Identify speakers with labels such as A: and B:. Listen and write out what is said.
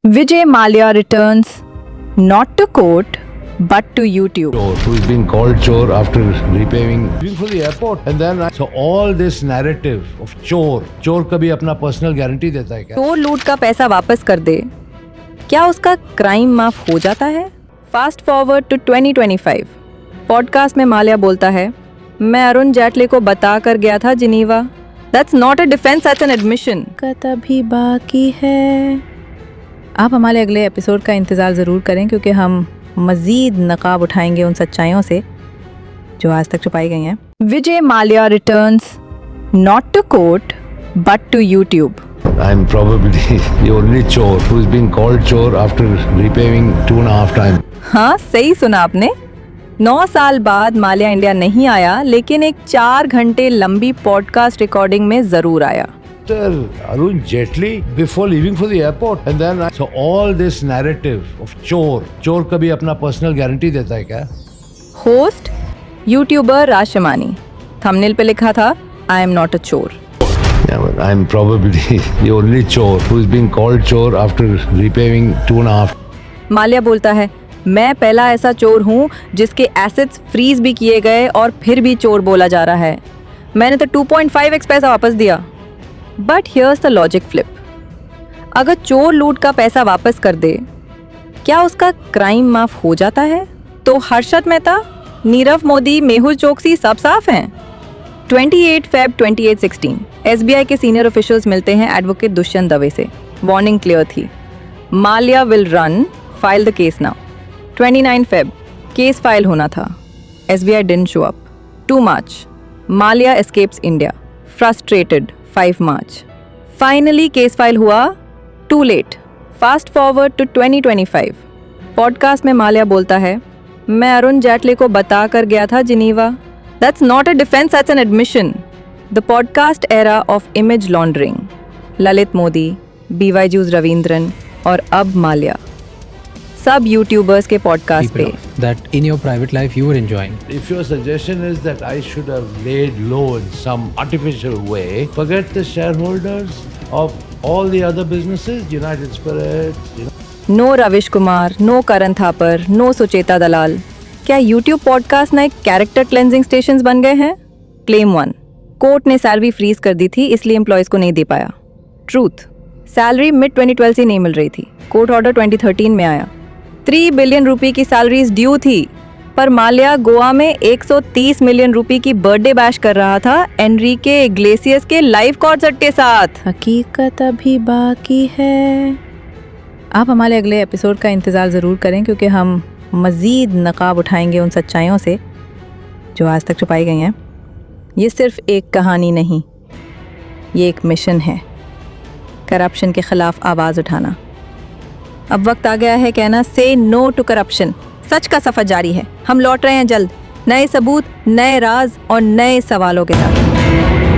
A: Vijay Mallya returns not to court but to YouTube.
B: Chor, who's been called Chor after repaving for the airport. And then, so all this narrative of Chor कभी अपना personal guarantee देता है क्या?
A: चोर लूट का पैसा वापस कर दे, क्या उसका क्राइम माफ हो जाता है? Fast forward to 2025। पॉडकास्ट में माल्या बोलता है, मैं अरुण जेटली को बता कर गया था Geneva. That's not a defense, that's an admission। का तभी बाकी है। आप हमारे अगले एपिसोड का इंतज़ार ज़रूर करें, क्योंकि हम मज़ीद नकाब उठाएंगे उन सच्चाइयों से जो आज तक छुपाई गई हैं। Vijay Mallya returns not to court but to YouTube.
B: I'm probably the only Chor who's been called Chor after repaving 2.5 times.
A: हाँ, सही सुना आपने। 9 साल बाद माल्या इंडिया नहीं आया, लेकिन एक 4 घंटे लंबी पॉडकास्ट रिकॉर्डिंग में ज़रूर आया।
B: Arun Jetli before leaving for the airport. And then, so all this narrative of Chor कभी अपना personal guarantee देता है क्या?
A: Host YouTuber राशमानी। थंबनेल पे लिखा था, I am not a चोर।
B: Yeah, but I'm probably the only Chor who's been called Chor after repaving 2.5.
A: Mallya बोलता है, मैं पहला ऐसा चोर हूँ जिसके एसेट्स फ्रीज भी किए गए और फिर भी चोर बोला जा रहा है। मैंने तो 2.5x पैसा वापस दिया। But here's the logic flip. अगर चोर लूट का पैसा वापस कर दे, क्या उसका क्राइम माफ हो जाता है? तो हर्षद मेहता, नीरव मोदी, मेहुल चोकसी सब साफ हैं। 28 फेब 2016 SBI के सीनियर ऑफिशियल्स मिलते हैं एडवोकेट दुष्यंत दवे से। वार्निंग क्लियर थी, Mallya will run, file the case now. 29 Feb case file होना था, SBI didn't show up. 2 March Mallya escapes India, frustrated. 5 March finally case file हुआ, too late. Fast forward to 2025। Podcast में माल्या बोलता है, मैं अरुण जेटली को बता कर गया था Geneva. That's not a defense, that's an admission। The podcast era of image laundering। Lalit Modi, BYJ's Ravindran और अब माल्या, सब यूट्यूबर्स के पॉडकास्ट पे।
C: That in your private life you were enjoying.
B: If your suggestion is that I should have laid low in some artificial way, forget the shareholders of all the other businesses, United Spirits,
A: no Ravish Kumar, no Karan Thapar, no Sucheta Dalal. क्या YouTube podcast नए character cleansing stations बन गए हैं? Claim 1, court ने salary freeze कर दी थी, इसलिए एम्प्लॉयज को नहीं दे पाया। ट्रूथ, सैलरी मिड 2012 से नहीं मिल रही थी, कोर्ट ऑर्डर 2013 में आया। 3 बिलियन रुपए की सैलरीज ड्यू थी, पर माल्या गोवा में 130 मिलियन रुपए की बर्थडे बैश कर रहा था एनरिके इग्लेसियस के लाइव कॉन्सर्ट के साथ। हकीकत अभी बाकी है। आप हमारे अगले एपिसोड का इंतज़ार ज़रूर करें, क्योंकि हम मज़ीद नकाब उठाएंगे उन सच्चाइयों से जो आज तक छुपाई गई हैं। ये सिर्फ एक कहानी नहीं, ये एक मिशन है, करप्शन के ख़िलाफ़ आवाज़ उठाना। अब वक्त आ गया है कहना से नो टू करप्शन। सच का सफ़र जारी है, हम लौट रहे हैं जल्द, नए सबूत, नए राज और नए सवालों के साथ।